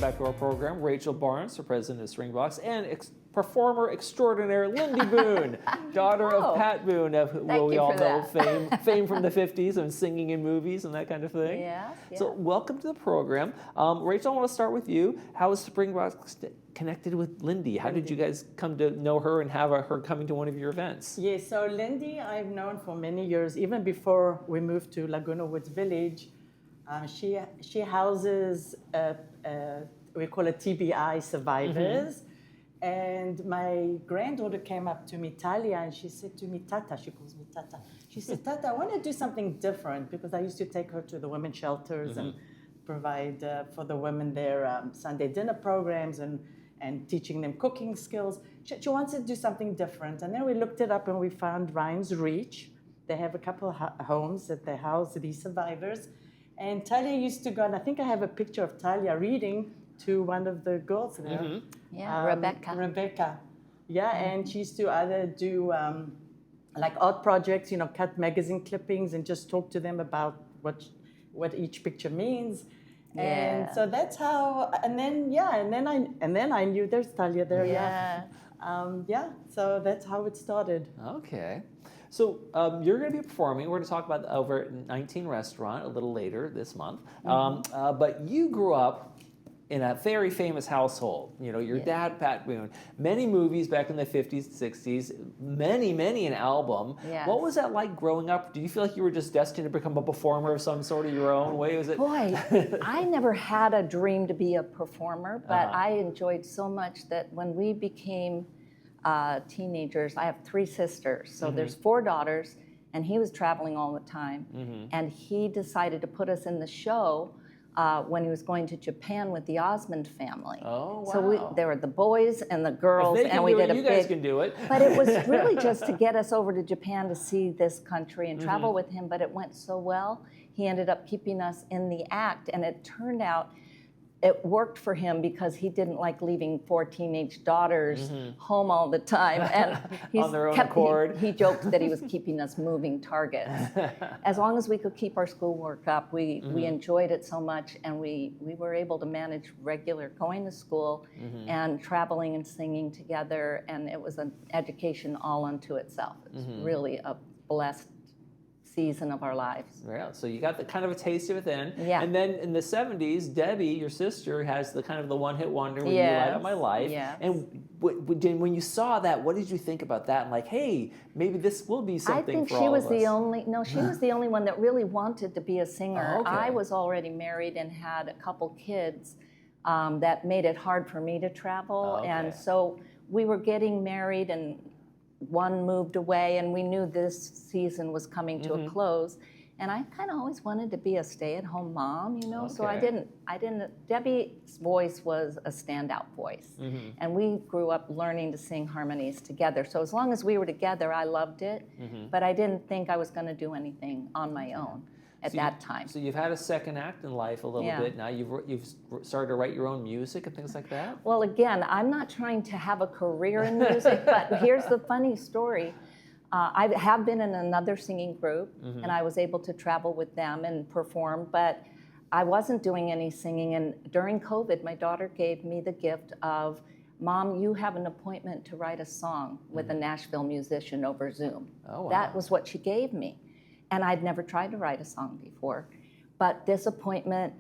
welcome back to our program. Rachel Barnes, the president of Springboks, and performer extraordinaire Lindy Boone, daughter of Pat Boone, who we all know fame from the 50s and singing in movies and that kind of thing. Yeah. So welcome to the program. Rachel, I want to start with you. How is Springboks connected with Lindy? How did you guys come to know her and have her coming to one of your events? Yes, so Lindy I've known for many years, even before we moved to Laguna Woods Village. She houses, we call it TBI survivors. And my granddaughter came up to me, Talia, and she said to me, Tata, she calls me Tata. She said, Tata, I want to do something different, because I used to take her to the women's shelters and provide for the women their Sunday dinner programs and teaching them cooking skills. She wants to do something different. And then we looked it up and we found Ryan's Reach. They have a couple of homes that they house these survivors. And Talia used to go, and I think I have a picture of Talia reading to one of the girls there. Yeah, Rebecca. Yeah, and she used to either do like art projects, cut magazine clippings and just talk to them about what each picture means. Yeah. And so that's how. And then I knew there's Talia there. So that's how it started. Okay. So you're going to be performing. We're going to talk about the Over at 19 restaurant a little later this month. But you grew up in a very famous household. Your dad, Pat Boone, many movies back in the 50s, 60s, many an album. Yes. What was that like growing up? Do you feel like you were just destined to become a performer of some sort of your own way? Was it? Boy, I never had a dream to be a performer, but I enjoyed so much that when we became teenagers, I have 3 sisters, so there's 4 daughters, and he was traveling all the time, and he decided to put us in the show when he was going to Japan with the Osmond family. Oh, wow. So there were the boys and the girls, and we did a big. You guys can do it. But it was really just to get us over to Japan to see this country and travel with him. But it went so well, he ended up keeping us in the act, and it turned out it worked for him because he didn't like leaving 4 teenage daughters home all the time. And on their own accord. He joked that he was keeping us moving targets. As long as we could keep our schoolwork up, we enjoyed it so much, and we were able to manage regular going to school and traveling and singing together, and it was an education all unto itself. It was really a blessed season of our lives. Yeah, so you got the kind of a taste of it then. Yeah. And then in the 70s, Debbie, your sister, has the kind of the one-hit wonder with You Light Up My Life. Yes. And when you saw that, what did you think about that? And like, hey, maybe this will be something for all of us. I think she was the only one that really wanted to be a singer. Oh, okay. I was already married and had a couple kids that made it hard for me to travel. Oh, okay. And so we were getting married, and one moved away, and we knew this season was coming to a close. And I kind of always wanted to be a stay-at-home mom, so I didn't, Debbie's voice was a standout voice. And we grew up learning to sing harmonies together. So as long as we were together, I loved it, but I didn't think I was going to do anything on my own at that time. So you've had a second act in life a little bit now. You've started to write your own music and things like that? Well, again, I'm not trying to have a career in music, but here's the funny story. I have been in another singing group, and I was able to travel with them and perform, but I wasn't doing any singing. And during COVID, my daughter gave me the gift of, Mom, you have an appointment to write a song with a Nashville musician over Zoom. Oh, wow. That was what she gave me. And I'd never tried to write a song before. But this appointment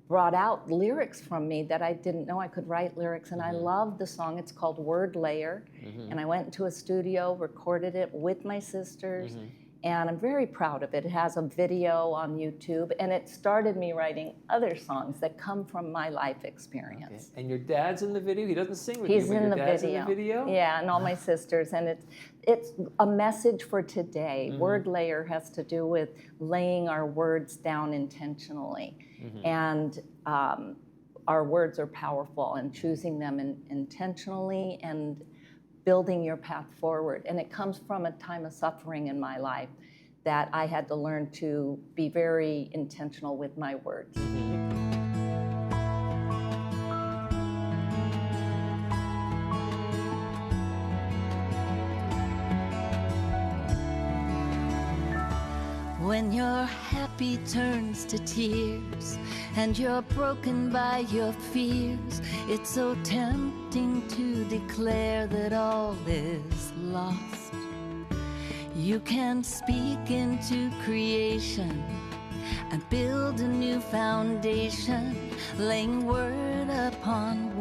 brought out lyrics from me that I didn't know I could write lyrics, and I loved the song. It's called Word Layer, and I went into a studio, recorded it with my sisters, and I'm very proud of it. It has a video on YouTube, and it started me writing other songs that come from my life experience. Okay. And your dad's in the video? He doesn't sing with He's you, but in your the dad's video. in the video? Yeah, and all my sisters, and it's a message for today. Word layer has to do with laying our words down intentionally, and our words are powerful, and choosing them intentionally and building your path forward. And it comes from a time of suffering in my life that I had to learn to be very intentional with my words. When your happy turns to tears and you're broken by your fears, it's so tempting to declare that all is lost. You can speak into creation and build a new foundation, laying word upon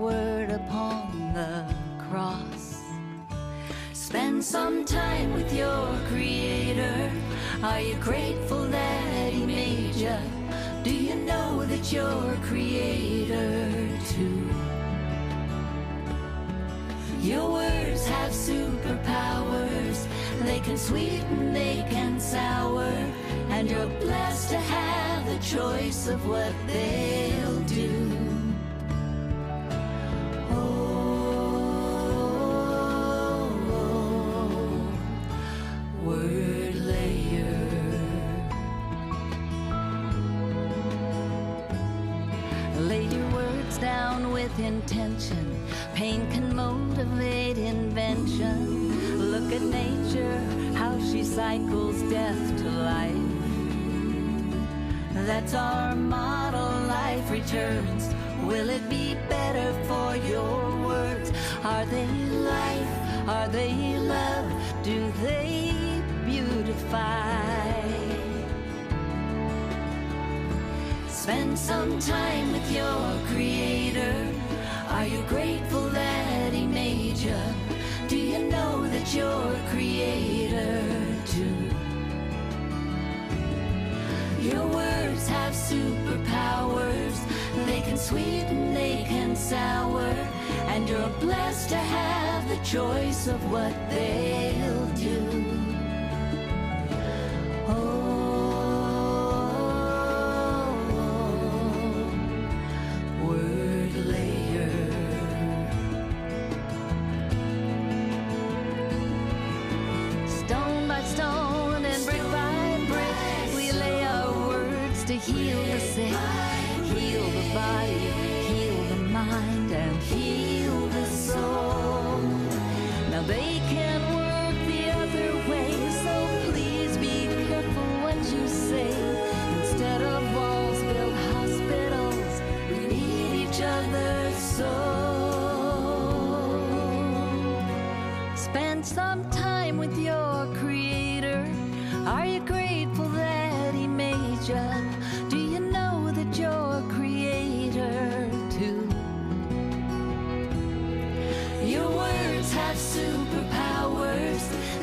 the cross. Spend some time with your Creator. Are you grateful that He made you? Do you know that you're a creator too? Your words have superpowers. They can sweeten, they can sour, and you're blessed to have the choice of what they'll do. Intention. Pain can motivate invention. Look at nature, how she cycles death to life. That's our model, life returns. Will it be better for your words? Are they life? Are they love? Do they beautify? Spend some time with your Creator. Are you grateful that He made you? Do you know that you're a creator too? Your words have superpowers. They can sweeten, they can sour, and you're blessed to have the choice of what they'll do. Heal the sick, heal the body, heal the mind, and heal the soul. Now they can work the other way, so please be careful what you say. Instead of walls, build hospitals. We need each other's soul. Spend some time with your Creator. Are you grateful that He made you? Your creator too. Your words have superpowers.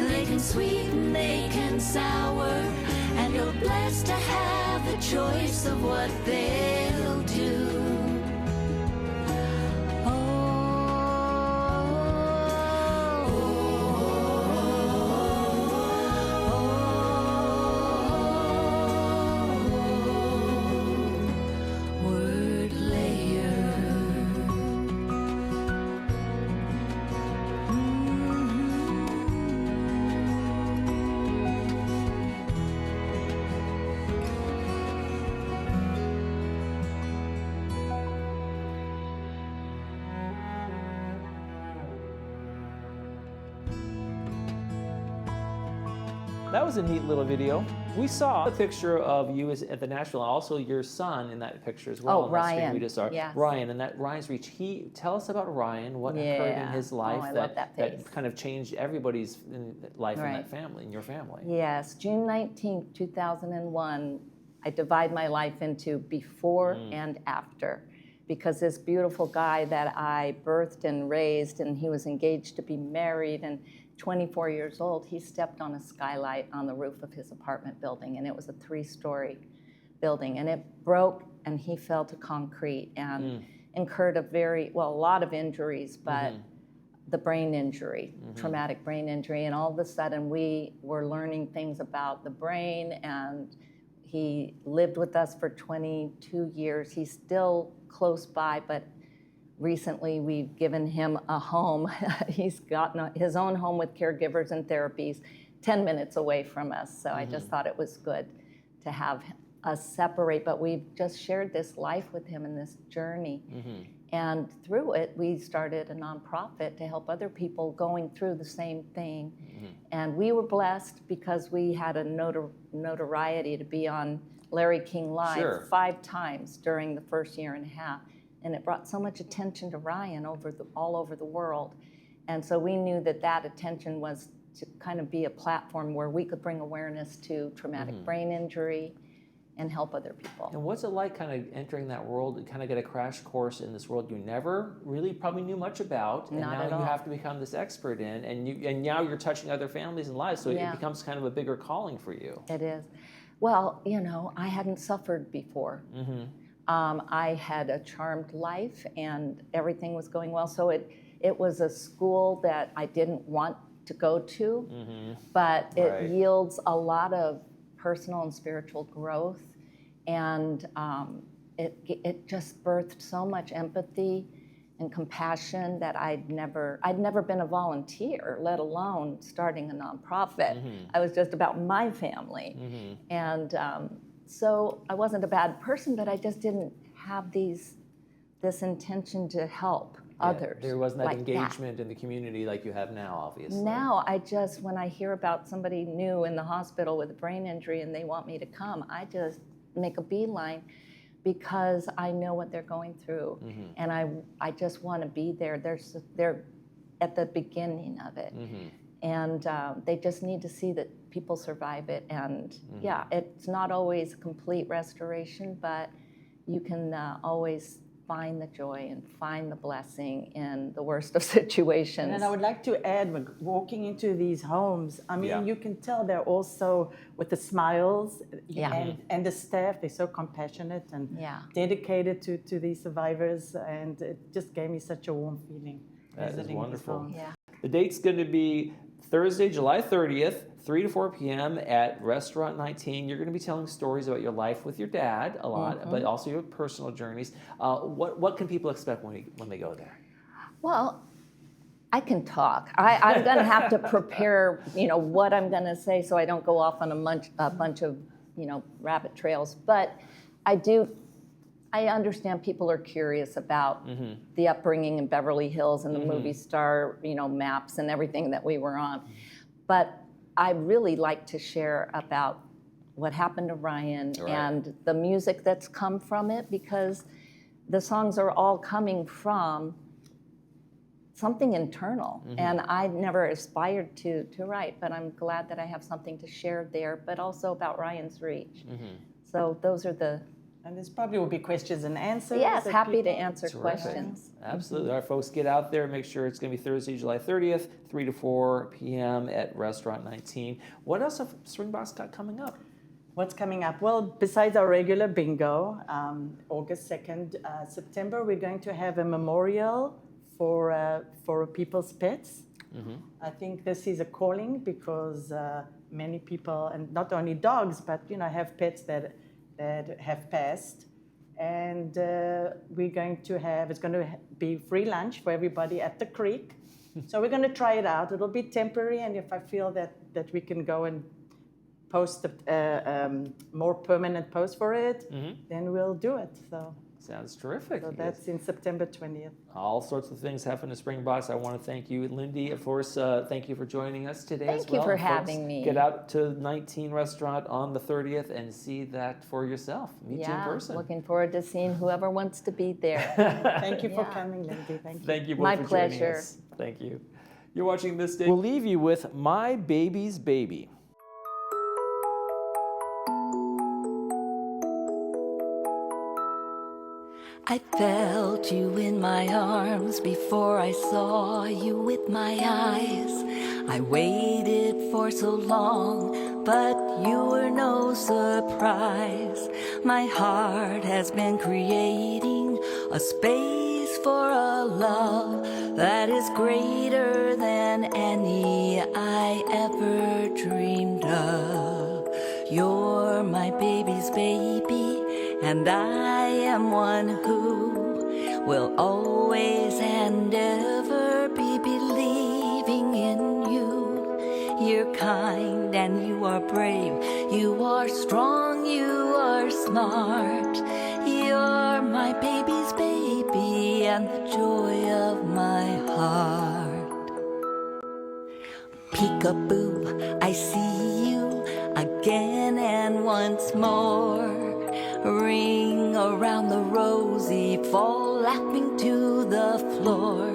They can sweeten, they can sour, and you're blessed to have the choice of what they'll do. That was a neat little video. We saw a picture of you at the Nashville, and also your son in that picture as well. Oh, Ryan. We just saw. Yes. Ryan, and that Ryan's reach. Tell us about Ryan. What occurred in his life I love that kind of changed everybody's life in Right. that family, in your family. Yes, June 19th, 2001, I divide my life into before and after, because this beautiful guy that I birthed and raised, and he was engaged to be married, and 24 years old, he stepped on a skylight on the roof of his apartment building, and it was a 3-story building, and it broke, and he fell to concrete and incurred a lot of injuries, but the brain injury, traumatic brain injury, and all of a sudden we were learning things about the brain, and he lived with us for 22 years. He's still close by, but recently we've given him a home. He's gotten his own home with caregivers and therapies 10 minutes away from us. So I just thought it was good to have us separate, but we've just shared this life with him and this journey. And through it, we started a nonprofit to help other people going through the same thing. And we were blessed because we had a notoriety to be on Larry King Live 5 times during the first year and a half. And it brought so much attention to Ryan all over the world. And so we knew that attention was to kind of be a platform where we could bring awareness to traumatic brain injury and help other people. And what's it like kind of entering that world and kind of get a crash course in this world you never really probably knew much about, and Not now at you all. have to become this expert in, and now you're touching other families and lives, so it becomes kind of a bigger calling for you. It is. Well, you know, I hadn't suffered before. I had a charmed life and everything was going well. So it was a school that I didn't want to go to, but it yields a lot of personal and spiritual growth, and it just birthed so much empathy and compassion that I'd never been a volunteer, let alone starting a nonprofit. I was just about my family, and so I wasn't a bad person, but I just didn't have this intention to help others. There wasn't that like engagement in the community like you have now, obviously. Now, when I hear about somebody new in the hospital with a brain injury and they want me to come, I just make a beeline because I know what they're going through. And I just want to be there. They're at the beginning of it. And they just need to see that people survive it. And it's not always a complete restoration, but you can always find the joy and find the blessing in the worst of situations. And I would like to add, when walking into these homes, I mean, you can tell they're also with the smiles and the staff, they're so compassionate and dedicated to these survivors, and it just gave me such a warm feeling. That is wonderful. Yeah. The date's going to be Thursday, July 30th, 3 to 4 p.m. at Restaurant 19. You're going to be telling stories about your life with your dad a lot, but also your personal journeys. What can people expect when they go there? Well, I can talk. I'm going to have to prepare, what I'm going to say so I don't go off on a bunch of, rabbit trails. But I understand people are curious about the upbringing in Beverly Hills and the movie star, maps and everything that we were on. But I really like to share about what happened to Ryan and the music that's come from it, because the songs are all coming from something internal. And I never aspired to write, but I'm glad that I have something to share there, but also about Ryan's reach. So those are the... And this probably will be questions and answers. Yes, happy to answer questions. Absolutely. All right, folks, get out there. Make sure it's going to be Thursday, July 30th, 3 to 4 p.m. at Restaurant 19. What else have Springboks got coming up? What's coming up? Well, besides our regular bingo, August 2nd, September, we're going to have a memorial for people's pets. I think this is a calling because many people, and not only dogs, but have pets that have passed, and it's going to be free lunch for everybody at the creek. So we're going to try it out. It'll be temporary, and if I feel that we can go and post a more permanent post for it, then we'll do it. So sounds terrific. So that's in September 20th. All sorts of things happen to Springboks. I want to thank you, Lindy. Of course, thank you for joining us today as well. Thank you for And having me. Get out to 19 Restaurant on the 30th and see that for yourself. Meet you in person. Looking forward to seeing whoever wants to be there. Thank you for coming, Lindy. Thank you. Thank you both My for pleasure. joining us. Thank you. You're watching This Day. We'll leave you with My Baby's Baby. I felt you in my arms before I saw you with my eyes. I waited for so long, but you were no surprise. My heart has been creating a space for a love that is greater than any I ever dreamed of. You're my baby's baby, and I am one who will always and ever be believing in you. You're kind and you are brave, you are strong, you are are smart. You're my baby's baby and the joy of my heart. Peekaboo, I see you again and once more. Ring around the rosy, fall laughing to the floor.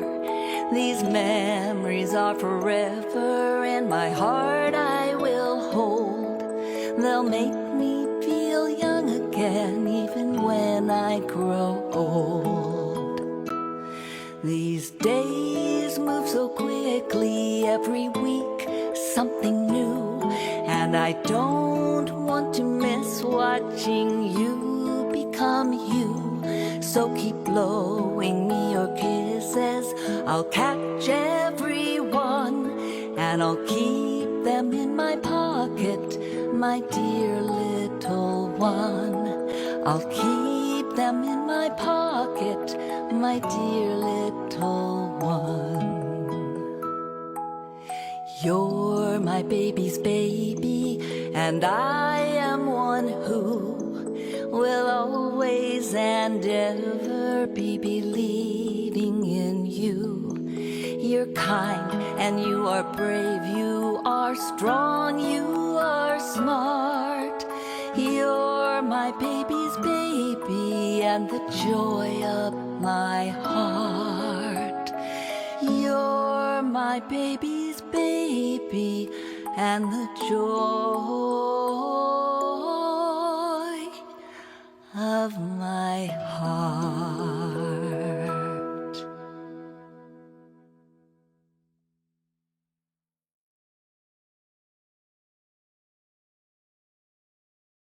These memories are forever, in my heart I will hold. They'll make me feel young again, even when I grow old. These days move so quickly, every week something new, and I don't want to miss watching you become you. So keep blowing me your kisses, I'll catch every one, and I'll keep them in my pocket, my dear little one. I'll keep them in my pocket, my dear little one. You're my baby's baby, and I am one who will always and ever be believing in you. You're kind and you are brave, you are strong, you are smart. You're my baby's baby and the joy of my heart. You're my baby's baby and the joy of my heart.